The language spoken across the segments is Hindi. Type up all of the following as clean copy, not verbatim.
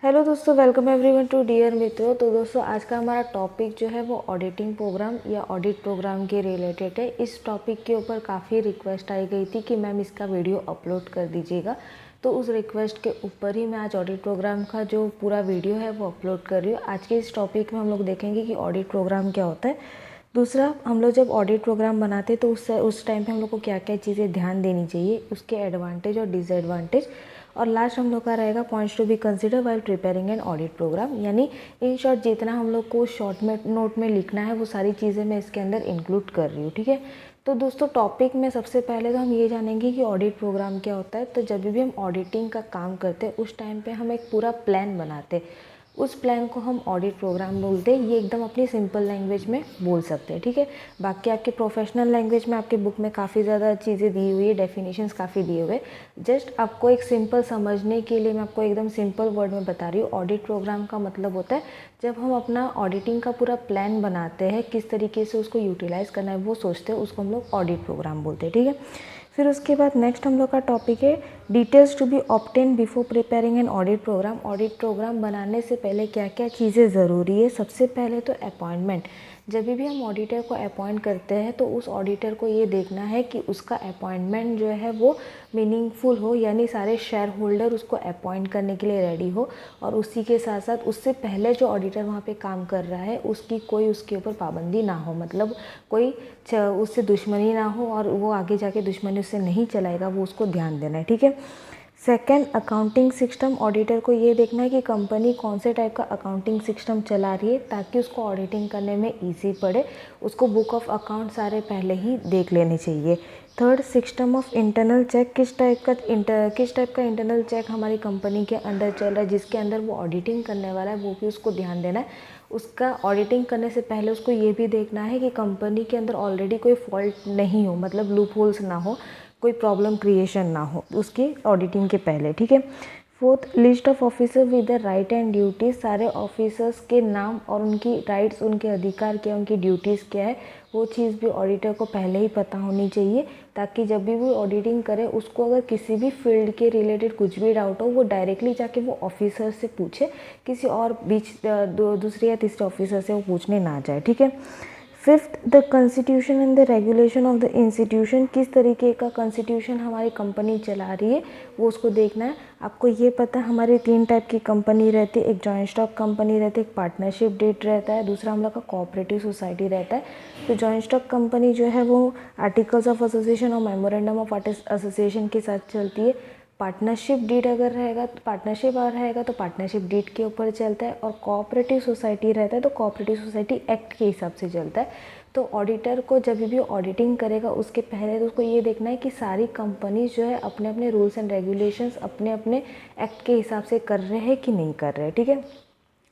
हेलो दोस्तों, वेलकम एवरीवन टू डियर मित्रों। तो दोस्तों आज का हमारा टॉपिक जो है वो ऑडिटिंग प्रोग्राम या ऑडिट प्रोग्राम के रिलेटेड है। इस टॉपिक के ऊपर काफ़ी रिक्वेस्ट आई गई थी कि मैम इसका वीडियो अपलोड कर दीजिएगा, तो उस रिक्वेस्ट के ऊपर ही मैं आज ऑडिट प्रोग्राम का जो पूरा वीडियो है वो अपलोड कर रही हूँ। आज के इस टॉपिक में हम लोग देखेंगे कि ऑडिट प्रोग्राम क्या होता है। दूसरा, हम लोग जब ऑडिट प्रोग्राम बनाते हैं तो उस टाइम पे हम लोग को क्या क्या चीज़ें ध्यान देनी चाहिए, उसके एडवांटेज और डिसएडवांटेज। और लास्ट हम लोग का रहेगा points to be consider while preparing an audit programme. यानी इन शॉर्ट जितना हम लोग को शॉर्ट में नोट में लिखना है वो सारी चीज़ें मैं इसके अंदर इंक्लूड कर रही हूँ। ठीक है, तो दोस्तों टॉपिक में सबसे पहले तो हम ये जानेंगे कि ऑडिट प्रोग्राम क्या होता है। तो जब भी हम ऑडिटिंग का काम करते हैं उस टाइम पे हम एक पूरा प्लान बनाते हैं, उस प्लान को हम ऑडिट प्रोग्राम बोलते हैं। ये एकदम अपनी सिंपल लैंग्वेज में बोल सकते हैं। ठीक है, बाकी आपके प्रोफेशनल लैंग्वेज में आपके बुक में काफ़ी ज़्यादा चीज़ें दी हुई है, डेफिनेशंस काफ़ी दिए हुए। जस्ट आपको एक सिंपल समझने के लिए मैं आपको एकदम सिंपल वर्ड में बता रही हूँ। ऑडिट प्रोग्राम का मतलब होता है जब हम अपना ऑडिटिंग का पूरा प्लान बनाते हैं, किस तरीके से उसको यूटिलाइज़ करना है वो सोचते हैं, उसको हम लोग ऑडिट प्रोग्राम बोलते हैं। ठीक है, फिर उसके बाद नेक्स्ट हम लोग का टॉपिक है details to be obtain before preparing an audit programme. Audit programme बनाने से पहले क्या क्या चीज़ें ज़रूरी है। सबसे पहले तो अपॉइंटमेंट। जब भी हम ऑडिटर को अपॉइंट करते हैं तो उस ऑडिटर को ये देखना है कि उसका अपॉइंटमेंट जो है वो मीनिंगफुल हो, यानी सारे शेयर होल्डर उसको अपॉइंट करने के लिए रेडी हो। और उसी के साथ साथ उससे पहले जो ऑडिटर वहाँ पे काम कर रहा है उसकी कोई उसके ऊपर पाबंदी ना हो, मतलब कोई उससे दुश्मनी ना हो और वो आगे जाके दुश्मनी उससे नहीं चलाएगा, वो उसको ध्यान देना है। ठीक है, सेकेंड, अकाउंटिंग सिस्टम। ऑडिटर को ये देखना है कि कंपनी कौन से टाइप का अकाउंटिंग सिस्टम चला रही है ताकि उसको ऑडिटिंग करने में इजी पड़े। उसको बुक ऑफ अकाउंट सारे पहले ही देख लेने चाहिए। Third, system of internal check. किस टाइप का इंटरनल चेक हमारी कंपनी के अंदर चल रहा है, जिसके अंदर वो ऑडिटिंग करने वाला है, वो भी उसको ध्यान देना है। उसका ऑडिटिंग करने से पहले उसको ये भी देखना है कि कंपनी के अंदर ऑलरेडी कोई फॉल्ट नहीं हो, मतलब लूप होल्स ना हो, कोई प्रॉब्लम क्रिएशन ना हो उसकी ऑडिटिंग के पहले। ठीक है, fourth, list of officer with the right and duties. सारे ऑफिसर्स के नाम और उनकी राइट्स, उनके अधिकार क्या, उनकी ड्यूटीज़ क्या है, वो चीज़ भी ऑडिटर को पहले ही पता होनी चाहिए, ताकि जब भी वो ऑडिटिंग करे उसको अगर किसी भी फील्ड के रिलेटेड कुछ भी डाउट हो वो डायरेक्टली जाके वो ऑफिसर से पूछे, किसी और दूसरे या तीसरे ऑफिसर से वो पूछने ना जाए। ठीक है, fifth, the constitution and the regulation of the institution. किस तरीके का कॉन्स्टिट्यूशन हमारी कंपनी चला रही है वो उसको देखना है। आपको ये पता है हमारी 3 टाइप की कंपनी रहती है, एक जॉइंट स्टॉक कंपनी रहती है, एक पार्टनरशिप डेट रहता है, दूसरा हम लोग का कोऑपरेटिव सोसाइटी रहता है। तो जॉइंट स्टॉक कंपनी जो है वो आर्टिकल्स ऑफ एसोसिएशन और मेमोरेंडम ऑफ एसोसिएशन के साथ चलती है। पार्टनरशिप डीड अगर रहेगा तो पार्टनरशिप डीड के ऊपर चलता है। और कोऑपरेटिव सोसाइटी रहता है तो कोऑपरेटिव सोसाइटी एक्ट के हिसाब से चलता है। तो ऑडिटर को जब भी ऑडिटिंग करेगा उसके पहले तो उसको ये देखना है कि सारी कंपनीज जो है अपने अपने रूल्स एंड रेगुलेशंस अपने अपने एक्ट के हिसाब से कर रहे हैं कि नहीं कर रहे हैं। ठीक है,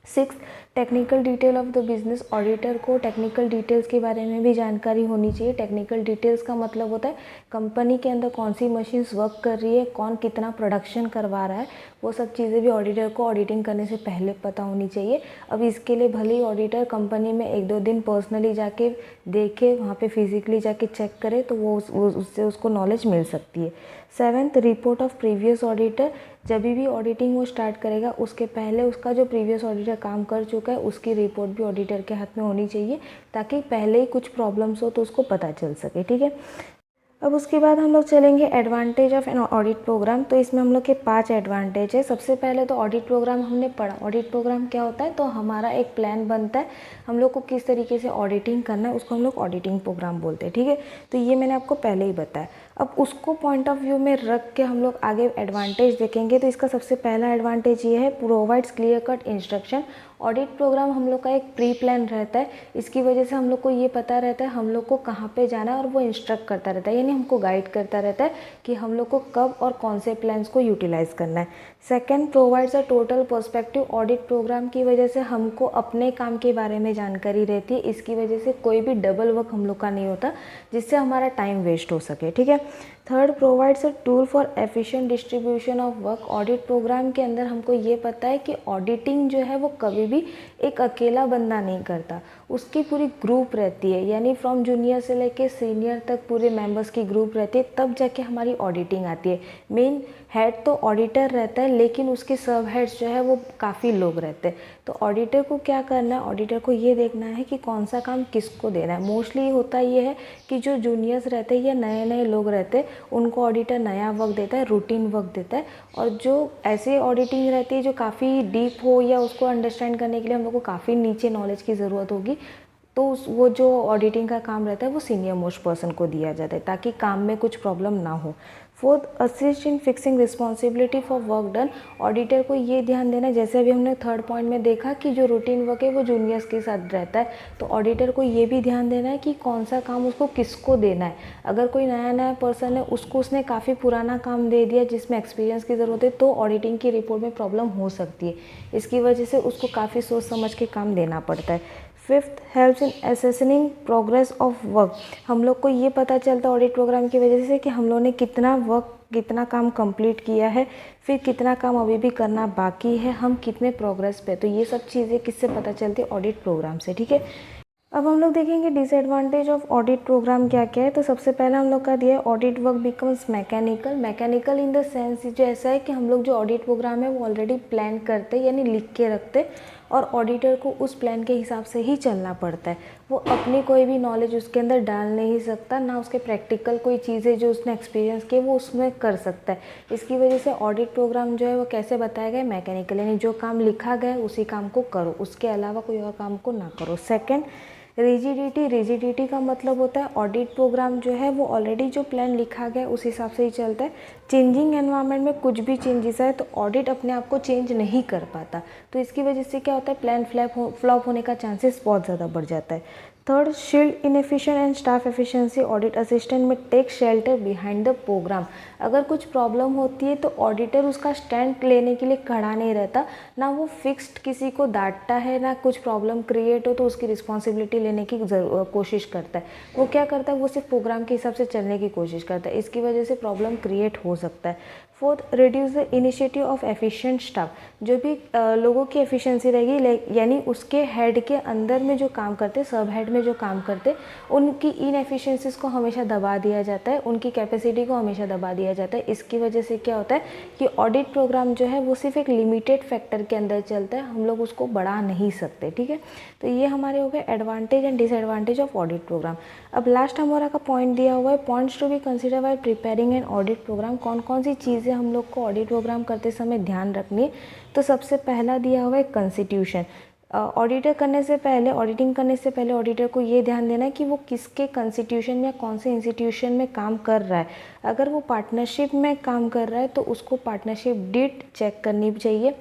six, technical detail of the business. Auditor को टेक्निकल डिटेल्स के बारे में भी जानकारी होनी चाहिए। टेक्निकल डिटेल्स का मतलब होता है कंपनी के अंदर कौन सी मशीन्स वर्क कर रही है, कौन कितना प्रोडक्शन करवा रहा है, वो सब चीज़ें भी ऑडिटर को ऑडिटिंग करने से पहले पता होनी चाहिए। अब इसके लिए भले ही ऑडिटर कंपनी में 1-2 दिन पर्सनली जाके देखे, वहाँ पे फिजिकली जाके चेक करे, तो वो उससे उसको नॉलेज मिल सकती है। Seventh, report of previous auditor. जब भी ऑडिटिंग वो स्टार्ट करेगा उसके पहले उसका जो प्रीवियस ऑडिटर काम कर चुका है उसकी रिपोर्ट भी ऑडिटर के हाथ में होनी चाहिए, ताकि पहले ही कुछ प्रॉब्लम्स हो तो उसको पता चल सके। ठीक है, अब उसके बाद हम लोग चलेंगे advantage of an audit programme. तो इसमें हम लोग के 5 एडवांटेज है। सबसे पहले तो ऑडिट प्रोग्राम हमने पढ़ा। ऑडिट प्रोग्राम क्या होता है, तो हमारा एक प्लान बनता है, हम लोग को किस तरीके से ऑडिटिंग करना है उसको हम लोग ऑडिटिंग प्रोग्राम बोलते हैं। ठीक है, तो ये मैंने आपको पहले ही बताया। अब उसको पॉइंट ऑफ व्यू में रख के हम लोग आगे एडवांटेज देखेंगे। तो इसका सबसे पहला एडवांटेज ये है, provides clear cut instruction. Audit programme हम लोग का एक प्री प्लान रहता है, इसकी वजह से हम लोग को ये पता रहता है हम लोग को कहाँ पे जाना है, और वो इंस्ट्रक्ट करता रहता है, यानी हमको गाइड करता रहता है कि हम लोग को कब और कौन से प्लान्स को यूटिलाइज़ करना है। Second, provides a total perspective. Audit programme की वजह से हमको अपने काम के बारे में जानकारी रहती है, इसकी वजह से कोई भी डबल वर्क हम लोग का नहीं होता जिससे हमारा टाइम वेस्ट हो सके। ठीक है, third, provides a tool for efficient distribution of work. Audit programme के अंदर हमको ये पता है कि ऑडिटिंग जो है वो कभी भी एक अकेला बंदा नहीं करता, उसकी पूरी ग्रुप रहती है, यानी फ्रॉम जूनियर से लेके सीनियर तक पूरे मेंबर्स की ग्रुप रहती है, तब जाके हमारी ऑडिटिंग आती है। मेन हेड तो ऑडिटर रहता है, लेकिन उसके सब हेड्स जो है वो काफ़ी लोग रहते हैं। तो ऑडिटर को क्या करना है, ऑडिटर को ये देखना है कि कौन सा काम किसको देना है। मोस्टली होता ये है कि जो जूनियर्स रहते हैं या नए नए लोग रहते हैं, उनको ऑडिटर नया वर्क देता है, रूटीन वर्क देता है। और जो ऐसे ऑडिटिंग रहती है जो काफ़ी डीप हो या उसको अंडरस्टैंड करने के लिए हम लोग को काफ़ी नीचे नॉलेज की ज़रूरत होगी, तो वो जो ऑडिटिंग का काम रहता है वो सीनियर मोस्ट पर्सन को दिया जाता है, ताकि काम में कुछ प्रॉब्लम ना हो। Fourth, assist in fixing responsibility for work done. Auditor को ये ध्यान देना है, जैसे अभी हमने थर्ड पॉइंट में देखा कि जो रूटीन वर्क है वो जूनियर्स के साथ रहता है, तो ऑडिटर को ये भी ध्यान देना है कि कौन सा काम उसको किसको देना है। अगर कोई नया नया पर्सन है, उसने काफ़ी पुराना काम दे दिया जिसमें एक्सपीरियंस की ज़रूरत है, तो ऑडिटिंग की रिपोर्ट में प्रॉब्लम हो सकती है। इसकी वजह से उसको काफ़ी सोच समझ के काम देना पड़ता है। Fifth, helps in assessing progress of work. हम लोग को ये पता चलता है ऑडिट प्रोग्राम की वजह से कि हम लोग ने कितना काम कंप्लीट किया है, फिर कितना काम अभी भी करना बाकी है, हम कितने प्रोग्रेस पे। तो ये सब चीज़ें किससे पता चलती है, ऑडिट प्रोग्राम से, ठीक है। अब हम लोग देखेंगे डिसएडवांटेज ऑफ ऑडिट प्रोग्राम क्या क्या है। तो सबसे पहला हम लोग का दिया है audit work becomes mechanical in the sense जो ऐसा है कि हम लोग जो ऑडिट प्रोग्राम है वो ऑलरेडी प्लान करते यानी लिख के रखते, और ऑडिटर को उस प्लान के हिसाब से ही चलना पड़ता है। वो अपनी कोई भी नॉलेज उसके अंदर डाल नहीं सकता, ना उसके प्रैक्टिकल कोई चीज़ें जो उसने एक्सपीरियंस किए वो उसमें कर सकता है। इसकी वजह से ऑडिट प्रोग्राम जो है वो कैसे बताया गया, मैकेनिकल, यानी जो काम लिखा गया उसी काम को करो, उसके अलावा कोई और काम को ना करो। सेकेंड, रिजिडिटी का मतलब होता है ऑडिट प्रोग्राम जो है वो ऑलरेडी जो प्लान लिखा गया उस हिसाब से ही चलता है। चेंजिंग एनवायरनमेंट में कुछ भी चेंजेस आए तो ऑडिट अपने आप को चेंज नहीं कर पाता, तो इसकी वजह से क्या होता है, प्लान फ्लॉप होने का चांसेस बहुत ज़्यादा बढ़ जाता है। Third, shield inefficient and staff efficiency. Audit assistant में take shelter behind the program. अगर कुछ प्रॉब्लम होती है तो ऑडिटर उसका स्टैंड लेने के लिए खड़ा नहीं रहता, ना वो फिक्स्ड किसी को डांटता है, ना कुछ प्रॉब्लम क्रिएट हो तो उसकी रिस्पॉन्सिबिलिटी लेने की कोशिश करता है। वो क्या करता है, वो सिर्फ प्रोग्राम के हिसाब से चलने की कोशिश करता है, इसकी वजह से प्रॉब्लम क्रिएट हो सकता है। Fourth, reduce the initiative of efficient staff. जो भी लोगों की एफिशिएंसी रहेगी, यानी उसके हेड के अंदर में जो काम करते, सब हेड में जो काम करते, उनकी इनएफिशिएंसीज को हमेशा दबा दिया जाता है, उनकी कैपेसिटी को हमेशा दबा दिया जाता है। इसकी वजह से क्या होता है कि ऑडिट प्रोग्राम जो है वो सिर्फ एक लिमिटेड फैक्टर के अंदर चलता है, हम लोग उसको बढ़ा नहीं सकते, ठीक है। तो ये हमारे हो गए advantage and disadvantage of audit programme. अब लास्ट हमारा का पॉइंट दिया हुआ है, points to be consider by preparing an audit programme. कौन कौन सी चीज़ें हम लोग को ऑडिट प्रोग्राम करते समय ध्यान रखनी है। तो सबसे पहला दिया हुआ है कंस्टिट्यूशन। ऑडिटिंग करने से पहले ऑडिटर को ये ध्यान देना है कि वो किसके कंस्टिट्यूशन या कौन से इंस्टीट्यूशन में काम कर रहा है। अगर वो पार्टनरशिप में काम कर रहा है तो उसको पार्टनरशिप डीड चेक करनी चाहिए।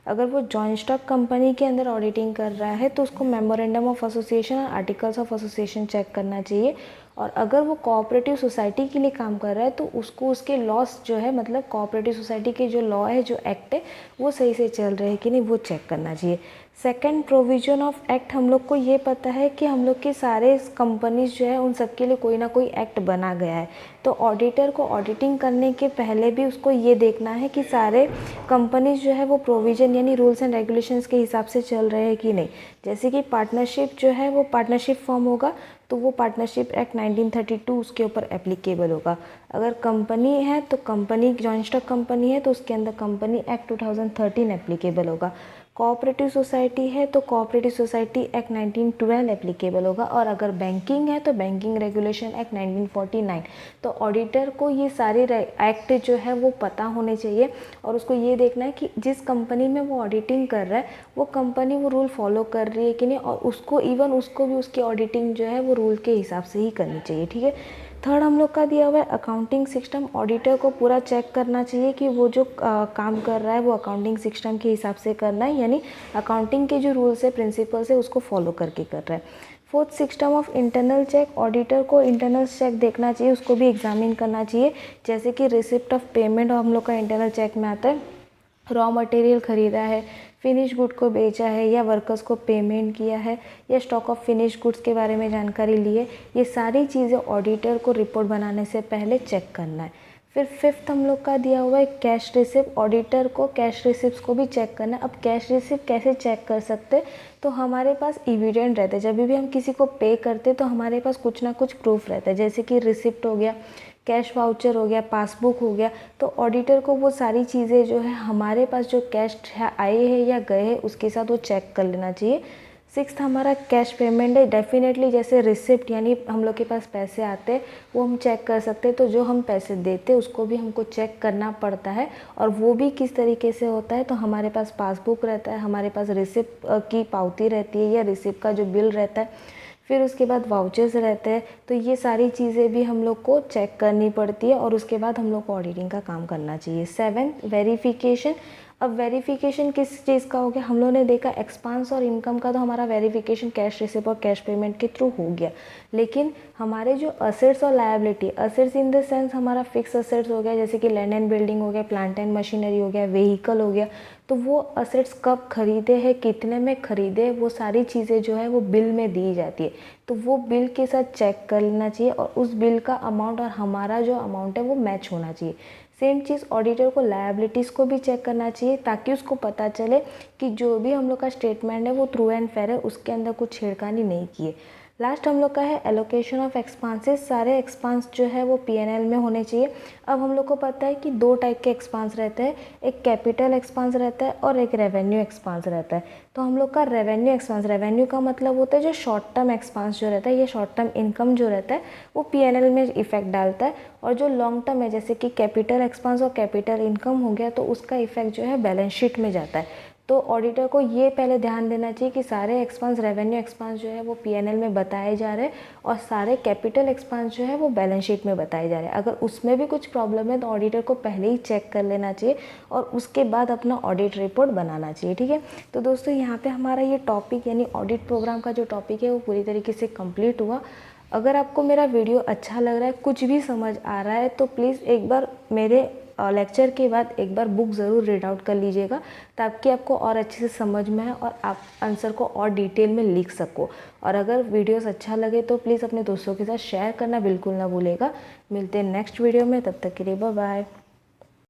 अगर वो जॉइंट स्टॉक कंपनी के अंदर ऑडिटिंग कर रहा है तो उसको मेमोरेंडम ऑफ एसोसिएशन और आर्टिकल्स ऑफ एसोसिएशन चेक करना चाहिए। और अगर वो कोऑपरेटिव सोसाइटी के लिए काम कर रहा है तो उसको उसके लॉस जो है, मतलब कोऑपरेटिव सोसाइटी के जो लॉ है, जो एक्ट है, वो सही से चल रहे हैं कि नहीं, वो चेक करना चाहिए। Second, provision of act. हम लोग को ये पता है कि हम लोग के सारे कंपनीज जो है उन सब के लिए कोई ना कोई एक्ट बना गया है, तो ऑडिटर को ऑडिटिंग करने के पहले भी उसको ये देखना है कि सारे कंपनीज जो है वो प्रोविजन यानी रूल्स एंड रेगुलेशंस के हिसाब से चल रहे हैं कि नहीं। जैसे कि पार्टनरशिप जो है वो पार्टनरशिप फॉर्म होगा तो वो पार्टनरशिप एक्ट 1932 उसके ऊपर एप्लीकेबल होगा। अगर कंपनी है तो कंपनी जॉइंट स्टॉक कंपनी है तो उसके अंदर कंपनी एक्ट 2013 एप्लीकेबल होगा। कोऑपरेटिव सोसाइटी है तो कोऑपरेटिव सोसाइटी एक्ट 1912 एप्लीकेबल होगा। और अगर बैंकिंग है तो बैंकिंग रेगुलेशन एक्ट 1949। तो ऑडिटर को ये सारे एक्ट जो है वो पता होने चाहिए और उसको ये देखना है कि जिस कंपनी में वो ऑडिटिंग कर रहा है वो कंपनी वो रूल फॉलो कर रही है कि नहीं, और उसको भी उसकी ऑडिटिंग जो है वो रूल के हिसाब से ही करनी चाहिए, ठीक है। थर्ड हम लोग का दिया हुआ है अकाउंटिंग सिस्टम। ऑडिटर को पूरा चेक करना चाहिए कि वो जो काम कर रहा है वो अकाउंटिंग सिस्टम के हिसाब से करना है, यानी अकाउंटिंग के जो रूल्स है, प्रिंसिपल्स है, उसको फॉलो करके कर रहा है। Fourth, system of internal check. Auditor को इंटरनल चेक देखना चाहिए, उसको भी एग्जामिन करना चाहिए। जैसे कि रिसिप्ट ऑफ पेमेंट हम लोग का इंटरनल चेक में आता है, रॉ मटेरियल ख़रीदा है, फिनिश गुड को बेचा है या वर्कर्स को पेमेंट किया है या स्टॉक ऑफ फिनिश गुड्स के बारे में जानकारी ली है, ये सारी चीज़ें ऑडिटर को रिपोर्ट बनाने से पहले चेक करना है। फिर फिफ्थ हम लोग का दिया हुआ है कैश रिसिप्ट। ऑडिटर को कैश रिसिप्ट को भी चेक करना है। अब कैश रिसिप्ट कैसे चेक कर सकते, तो हमारे पास इविडेंट रहता है, जब भी हम किसी को पे करते तो हमारे पास कुछ ना कुछ प्रूफ रहता है, जैसे कि रिसिप्ट हो गया, कैश वाउचर हो गया, पासबुक हो गया। तो ऑडिटर को वो सारी चीज़ें जो है हमारे पास जो कैश आए हैं या गए हैं उसके साथ वो चेक कर लेना चाहिए। सिक्स्थ हमारा कैश पेमेंट है। डेफिनेटली जैसे रिसिप्ट यानी हम लोग के पास पैसे आते हैं वो हम चेक कर सकते हैं, तो जो हम पैसे देते हैं उसको भी हमको चेक करना पड़ता है। और वो भी किस तरीके से होता है, तो हमारे पास पासबुक रहता है, हमारे पास रिसिप्ट की पावती रहती है या रिसिप्ट का जो बिल रहता है, फिर उसके बाद वाउचर्स रहते हैं। तो ये सारी चीज़ें भी हम लोग को चेक करनी पड़ती है और उसके बाद हम लोग को ऑडिटिंग का काम करना चाहिए। Seventh verification. अब वेरिफिकेशन किस चीज़ का हो गया, हम लोगों ने देखा एक्सपेंस और इनकम का तो हमारा वेरिफिकेशन कैश रिसिप्ट और कैश पेमेंट के थ्रू हो गया, लेकिन हमारे जो असेट्स और liability, assets in the sense हमारा फिक्स असेट्स हो गया जैसे कि लैंड एंड बिल्डिंग हो गया, प्लांट एंड मशीनरी हो गया, व्हीकल हो गया, तो वो असेट्स कब खरीदे हैं, कितने में खरीदे, वो सारी चीज़ें जो है वो बिल में दी जाती है। तो वो बिल के साथ चेक कर लेना चाहिए और उस बिल का अमाउंट और हमारा जो अमाउंट है वो मैच होना चाहिए। सेम चीज़ ऑडिटर को लायबिलिटीज़ को भी चेक करना चाहिए ताकि उसको पता चले कि जो भी हम लोग का स्टेटमेंट है वो ट्रू एंड फेयर है, उसके अंदर कुछ छेड़खानी नहीं की है। लास्ट हम लोग का है एलोकेशन ऑफ एक्सपेंसेस। सारे एक्सपेंस जो है वो P&L में होने चाहिए। अब हम लोग को पता है कि दो टाइप के एक्सपेंस रहते हैं, एक कैपिटल एक्सपेंस रहता है और एक रेवेन्यू एक्सपेंस रहता है। तो हम लोग का रेवेन्यू एक्सपेंस, रेवेन्यू का मतलब होता है जो शॉर्ट टर्म एक्सपेंस जो रहता है, ये शॉर्ट टर्म इनकम जो रहता है वो P&L में इफेक्ट डालता है। और जो लॉन्ग टर्म है जैसे कि कैपिटल एक्सपेंस और कैपिटल इनकम हो गया, तो उसका इफेक्ट जो है बैलेंस शीट में जाता है। तो ऑडिटर को ये पहले ध्यान देना चाहिए कि सारे एक्सपेंस, रेवेन्यू एक्सपेंस जो है वो P&L में बताए जा रहे हैं और सारे कैपिटल एक्सपेंस जो है वो बैलेंस शीट में बताए जा रहे हैं। अगर उसमें भी कुछ प्रॉब्लम है तो ऑडिटर को पहले ही चेक कर लेना चाहिए और उसके बाद अपना ऑडिट रिपोर्ट बनाना चाहिए। ठीक है, तो दोस्तों यहाँ पे हमारा ये टॉपिक यानी ऑडिट प्रोग्राम का जो टॉपिक है वो पूरी तरीके से कंप्लीट हुआ। अगर आपको मेरा वीडियो अच्छा लग रहा है, कुछ भी समझ आ रहा है, तो प्लीज़ एक बार मेरे लेक्चर के बाद एक बार बुक ज़रूर रीड आउट कर लीजिएगा ताकि आपको और अच्छे से समझ में आए और आप आंसर को और डिटेल में लिख सको। और अगर वीडियोस अच्छा लगे तो प्लीज़ अपने दोस्तों के साथ शेयर करना बिल्कुल ना भूलिएगा। मिलते हैं नेक्स्ट वीडियो में, तब तक के लिए बाय बाय।